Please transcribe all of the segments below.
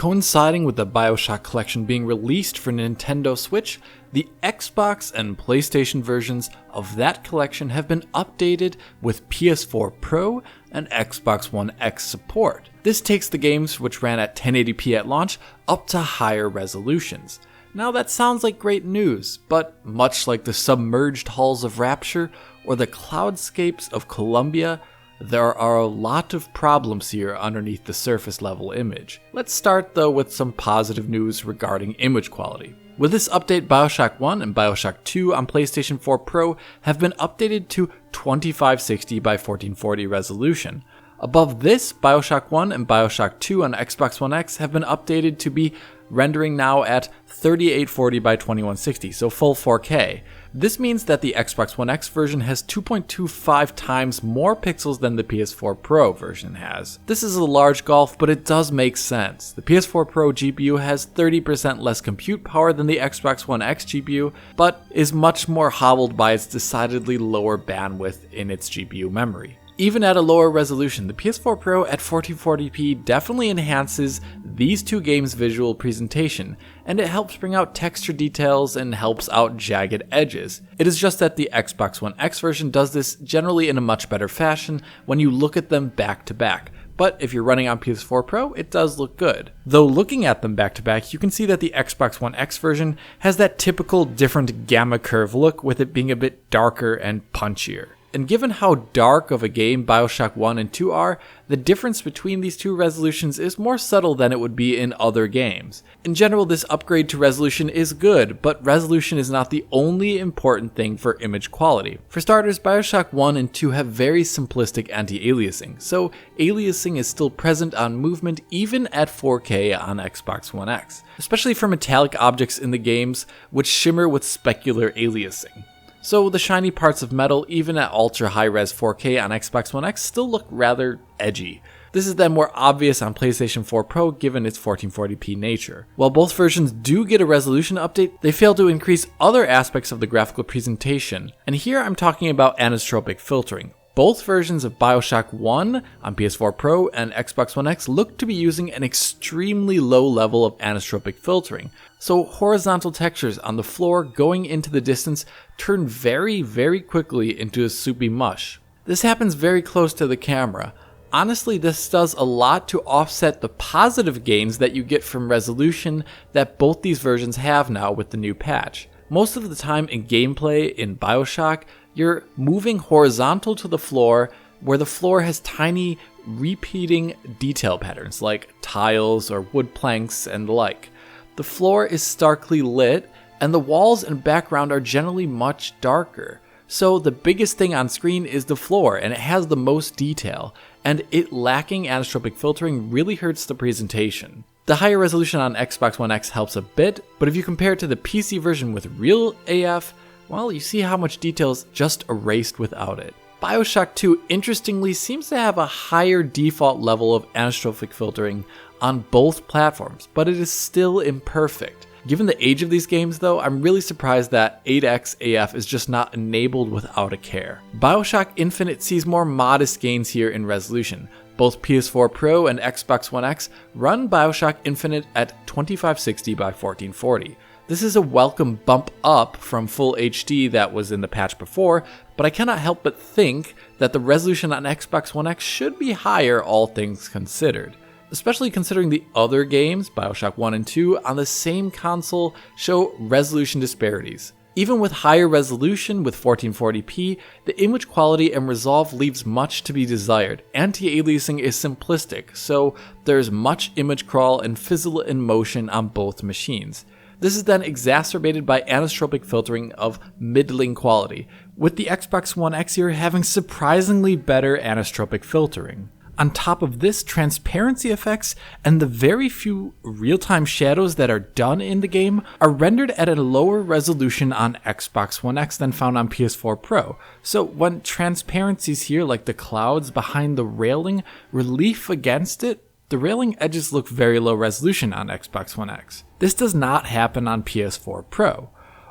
Coinciding with the BioShock collection being released for Nintendo Switch, the Xbox and PlayStation versions of that collection have been updated with PS4 Pro and Xbox One X support. This takes the games, which ran at 1080p at launch, up to higher resolutions. Now that sounds like great news, but much like the submerged halls of Rapture or the cloudscapes of Columbia, there are a lot of problems here underneath the surface level image. Let's start though with some positive news regarding image quality. With this update, BioShock 1 and BioShock 2 on PlayStation 4 Pro have been updated to 2560 by 1440 resolution. Above this, BioShock 1 and BioShock 2 on Xbox One X have been updated to be rendering now at 3840 by 2160, so full 4K. This means that the Xbox One X version has 2.25 times more pixels than the PS4 Pro version has. This is a large gulf, but it does make sense. The PS4 Pro GPU has 30% less compute power than the Xbox One X GPU, but is much more hobbled by its decidedly lower bandwidth in its GPU memory. Even at a lower resolution, the PS4 Pro at 1440p definitely enhances these two games' visual presentation, and it helps bring out texture details and helps out jagged edges. It is just that the Xbox One X version does this generally in a much better fashion when you look at them back to back. But if you're running on PS4 Pro, it does look good. Though looking at them back to back, you can see that the Xbox One X version has that typical different gamma curve look, with it being a bit darker and punchier. And given how dark of a game BioShock 1 and 2 are, the difference between these two resolutions is more subtle than it would be in other games. In general, this upgrade to resolution is good, but resolution is not the only important thing for image quality. For starters, BioShock 1 and 2 have very simplistic anti-aliasing, so aliasing is still present on movement even at 4K on Xbox One X, especially for metallic objects in the games which shimmer with specular aliasing. So the shiny parts of metal, even at ultra high-res 4K on Xbox One X, still look rather edgy. This is then more obvious on PlayStation 4 Pro given its 1440p nature. While both versions do get a resolution update, they fail to increase other aspects of the graphical presentation. And here I'm talking about anisotropic filtering. Both versions of BioShock 1 on PS4 Pro and Xbox One X look to be using an extremely low level of anisotropic filtering. So horizontal textures on the floor going into the distance turn very quickly into a soupy mush. This happens very close to the camera. Honestly, this does a lot to offset the positive gains that you get from resolution that both these versions have now with the new patch. Most of the time in gameplay in BioShock, you're moving horizontal to the floor, where the floor has tiny repeating detail patterns like tiles or wood planks and the like. The floor is starkly lit, and the walls and background are generally much darker. So the biggest thing on screen is the floor, and it has the most detail, and it lacking anisotropic filtering really hurts the presentation. The higher resolution on Xbox One X helps a bit, but if you compare it to the PC version with real AF, well, you see how much detail is just erased without it. BioShock 2 interestingly seems to have a higher default level of anisotropic filtering on both platforms, but it is still imperfect. Given the age of these games though, I'm really surprised that 8x AF is just not enabled without a care. BioShock Infinite sees more modest gains here in resolution. Both PS4 Pro and Xbox One X run BioShock Infinite at 2560 by 1440. This is a welcome bump up from full HD that was in the patch before, but I cannot help but think that the resolution on Xbox One X should be higher, all things considered. Especially considering the other games, BioShock 1 and 2, on the same console show resolution disparities. Even with higher resolution with 1440p, the image quality and resolve leaves much to be desired. Anti-aliasing is simplistic, so there's much image crawl and fizzle in motion on both machines. This is then exacerbated by anisotropic filtering of middling quality, with the Xbox One X here having surprisingly better anisotropic filtering. On top of this, transparency effects and the very few real-time shadows that are done in the game are rendered at a lower resolution on Xbox One X than found on PS4 Pro. So when transparencies here, like the clouds behind the railing, relief against it, the railing edges look very low resolution on Xbox One X. This does not happen on PS4 Pro.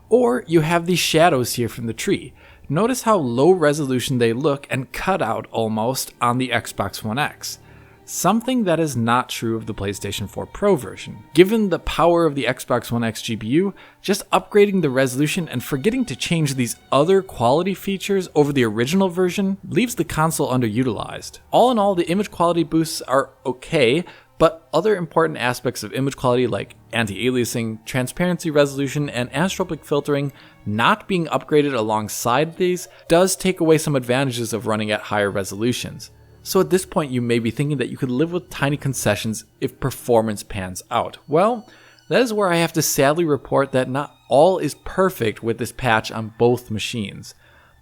Or you have these shadows here from the tree. Notice how low resolution they look and cut out almost on the Xbox One X. something that is not true of the PlayStation 4 Pro version. Given the power of the Xbox One X GPU, just upgrading the resolution and forgetting to change these other quality features over the original version leaves the console underutilized. All in all, the image quality boosts are okay, but other important aspects of image quality like anti-aliasing, transparency resolution, and anisotropic filtering not being upgraded alongside these does take away some advantages of running at higher resolutions. So at this point you may be thinking that you could live with tiny concessions if performance pans out. Well, that is where I have to sadly report that not all is perfect with this patch on both machines.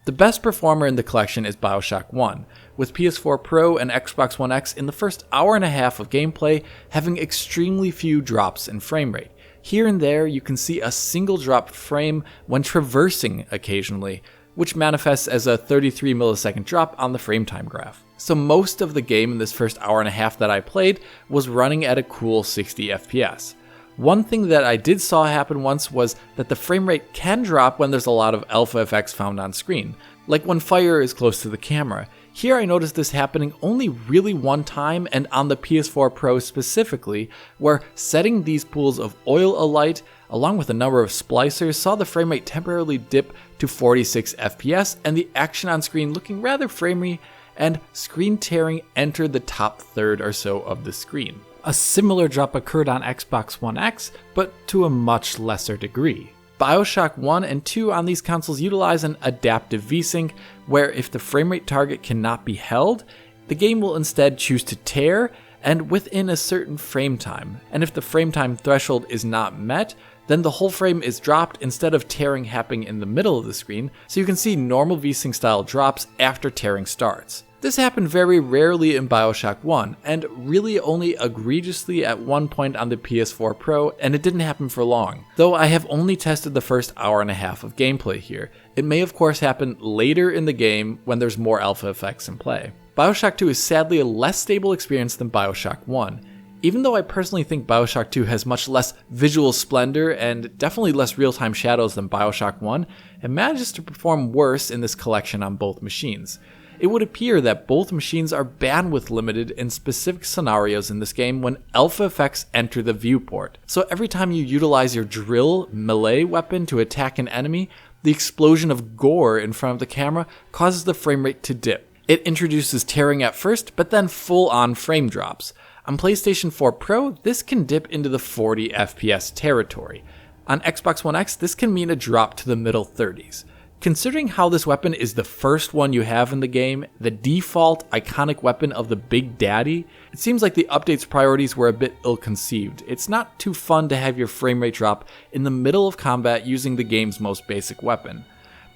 The best performer in the collection is BioShock 1, with PS4 Pro and Xbox One X in the first hour and a half of gameplay having extremely few drops in frame rate. Here and there you can see a single drop frame when traversing occasionally, which manifests as a 33 millisecond drop on the frame time graph. So most of the game in this first hour and a half that I played was running at a cool 60 FPS. One thing that I did saw happen once was that the frame rate can drop when there's a lot of alpha effects found on screen, like when fire is close to the camera. Here I noticed this happening only really one time, and on the PS4 Pro specifically, where setting these pools of oil alight along with a number of splicers saw the frame rate temporarily dip to 46 FPS and the action on screen looking rather framey, and screen tearing entered the top third or so of the screen. A similar drop occurred on Xbox One X, but to a much lesser degree. BioShock 1 and 2 on these consoles utilize an adaptive VSync, where if the frame rate target cannot be held, the game will instead choose to tear, and within a certain frame time. And if the frame time threshold is not met, then the whole frame is dropped instead of tearing happening in the middle of the screen, so you can see normal VSync style drops after tearing starts. This happened very rarely in BioShock 1, and really only egregiously at one point on the PS4 Pro, and it didn't happen for long. Though I have only tested the first hour and a half of gameplay here. It may of course happen later in the game when there's more alpha effects in play. BioShock 2 is sadly a less stable experience than BioShock 1. Even though I personally think BioShock 2 has much less visual splendor and definitely less real-time shadows than BioShock 1, it manages to perform worse in this collection on both machines. It would appear that both machines are bandwidth limited in specific scenarios in this game when alpha effects enter the viewport. So every time you utilize your drill melee weapon to attack an enemy, the explosion of gore in front of the camera causes the frame rate to dip. It introduces tearing at first, but then full-on frame drops. On PlayStation 4 Pro, this can dip into the 40 FPS territory. On Xbox One X, this can mean a drop to the middle 30s. Considering how this weapon is the first one you have in the game, the default iconic weapon of the Big Daddy, it seems like the update's priorities were a bit ill-conceived. It's not too fun to have your frame rate drop in the middle of combat using the game's most basic weapon.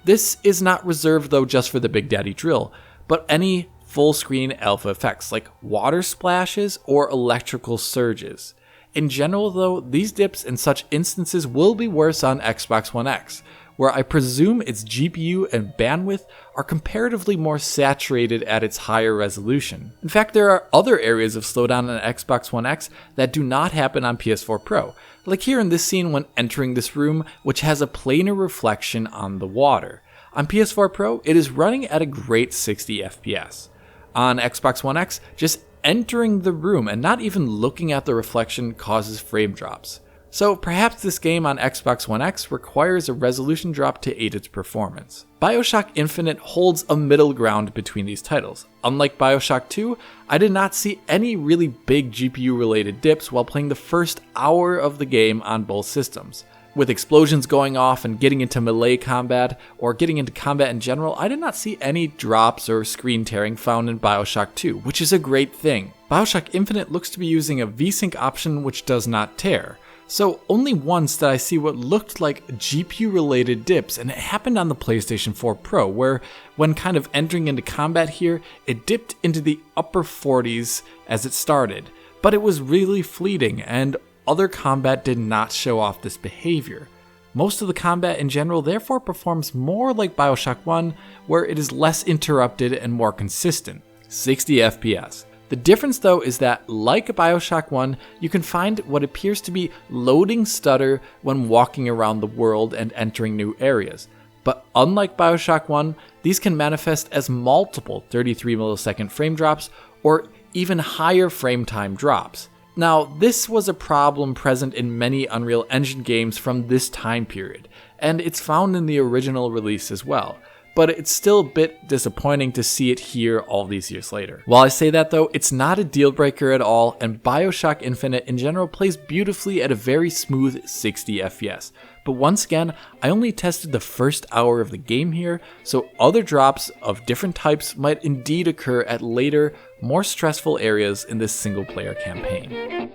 This is not reserved though just for the Big Daddy drill, but any full-screen alpha effects like water splashes or electrical surges. In general though, these dips in such instances will be worse on Xbox One X, where I presume its GPU and bandwidth are comparatively more saturated at its higher resolution. In fact, there are other areas of slowdown on Xbox One X that do not happen on PS4 Pro, like here in this scene when entering this room, which has a planar reflection on the water. On PS4 Pro, it is running at a great 60 FPS. On Xbox One X, just entering the room and not even looking at the reflection causes frame drops. So perhaps this game on Xbox One X requires a resolution drop to aid its performance. BioShock Infinite holds a middle ground between these titles. Unlike BioShock 2, I did not see any really big GPU related dips while playing the first hour of the game on both systems. With explosions going off and getting into melee combat, or getting into combat in general, I did not see any drops or screen tearing found in BioShock 2, which is a great thing. BioShock Infinite looks to be using a VSync option which does not tear. So only once did I see what looked like GPU related dips, and it happened on the PlayStation 4 Pro, where when kind of entering into combat here, it dipped into the upper 40s as it started. But it was really fleeting, and other combat did not show off this behavior. Most of the combat in general therefore performs more like BioShock 1, where it is less interrupted and more consistent, 60 FPS. The difference though is that, like BioShock 1, you can find what appears to be loading stutter when walking around the world and entering new areas. But unlike BioShock 1, these can manifest as multiple 33 millisecond frame drops or even higher frame time drops. Now, this was a problem present in many Unreal Engine games from this time period, and it's found in the original release as well. But it's still a bit disappointing to see it here all these years later. While I say that though, it's not a deal breaker at all, and BioShock Infinite in general plays beautifully at a very smooth 60 FPS. But once again, I only tested the first hour of the game here, so other drops of different types might indeed occur at later, more stressful areas in this single player campaign.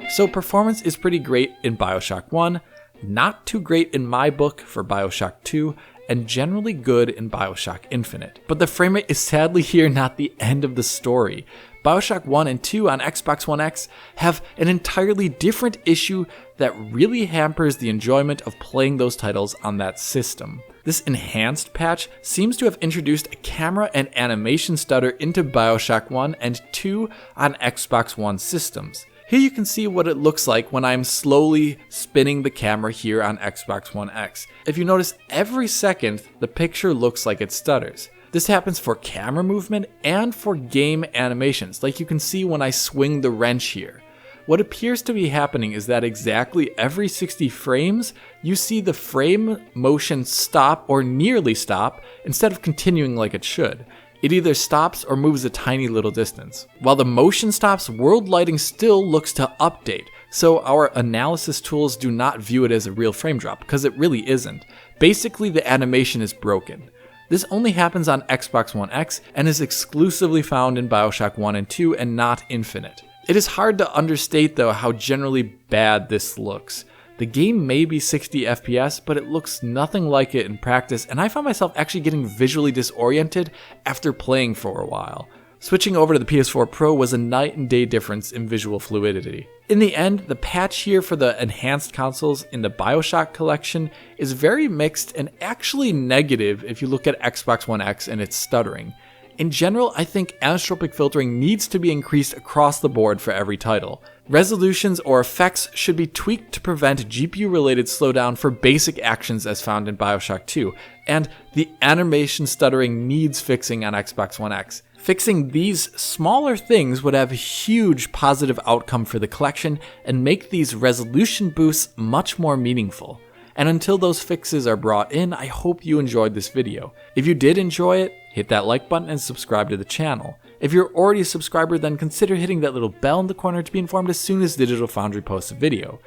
So performance is pretty great in BioShock 1, not too great in my book for BioShock 2, and generally good in BioShock Infinite. But the frame rate is sadly here not the end of the story. BioShock 1 and 2 on Xbox One X have an entirely different issue that really hampers the enjoyment of playing those titles on that system. This enhanced patch seems to have introduced a camera and animation stutter into BioShock 1 and 2 on Xbox One systems. Here you can see what it looks like when I'm slowly spinning the camera here on Xbox One X. If you notice, every second the picture looks like it stutters. This happens for camera movement and for game animations, like you can see when I swing the wrench here. What appears to be happening is that exactly every 60 frames, you see the frame motion stop or nearly stop instead of continuing like it should. It either stops or moves a tiny little distance. While the motion stops, world lighting still looks to update, so our analysis tools do not view it as a real frame drop, because it really isn't. Basically, the animation is broken. This only happens on Xbox One X and is exclusively found in BioShock 1 and 2 and not Infinite. It is hard to understate though how generally bad this looks. The game may be 60 FPS, but it looks nothing like it in practice, and I found myself actually getting visually disoriented after playing for a while. Switching over to the PS4 Pro was a night and day difference in visual fluidity. In the end, the patch here for the enhanced consoles in the BioShock collection is very mixed and actually negative if you look at Xbox One X and its stuttering. In general, I think anisotropic filtering needs to be increased across the board for every title. Resolutions or effects should be tweaked to prevent GPU-related slowdown for basic actions as found in BioShock 2, and the animation stuttering needs fixing on Xbox One X. Fixing these smaller things would have a huge positive outcome for the collection and make these resolution boosts much more meaningful. And until those fixes are brought in, I hope you enjoyed this video. If you did enjoy it, hit that like button and subscribe to the channel. If you're already a subscriber, then consider hitting that little bell in the corner to be informed as soon as Digital Foundry posts a video.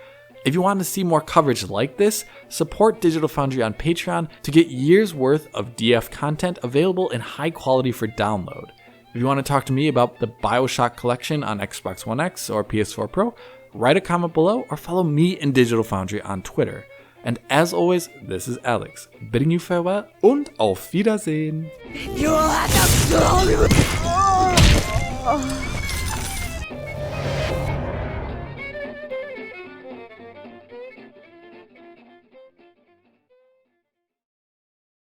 If you want to see more coverage like this, support Digital Foundry on Patreon to get years worth of DF content available in high quality for download. If you want to talk to me about the BioShock collection on Xbox One X or PS4 Pro, write a comment below or follow me and Digital Foundry on Twitter. And as always, this is Alex, bidding you farewell und auf Wiedersehen. You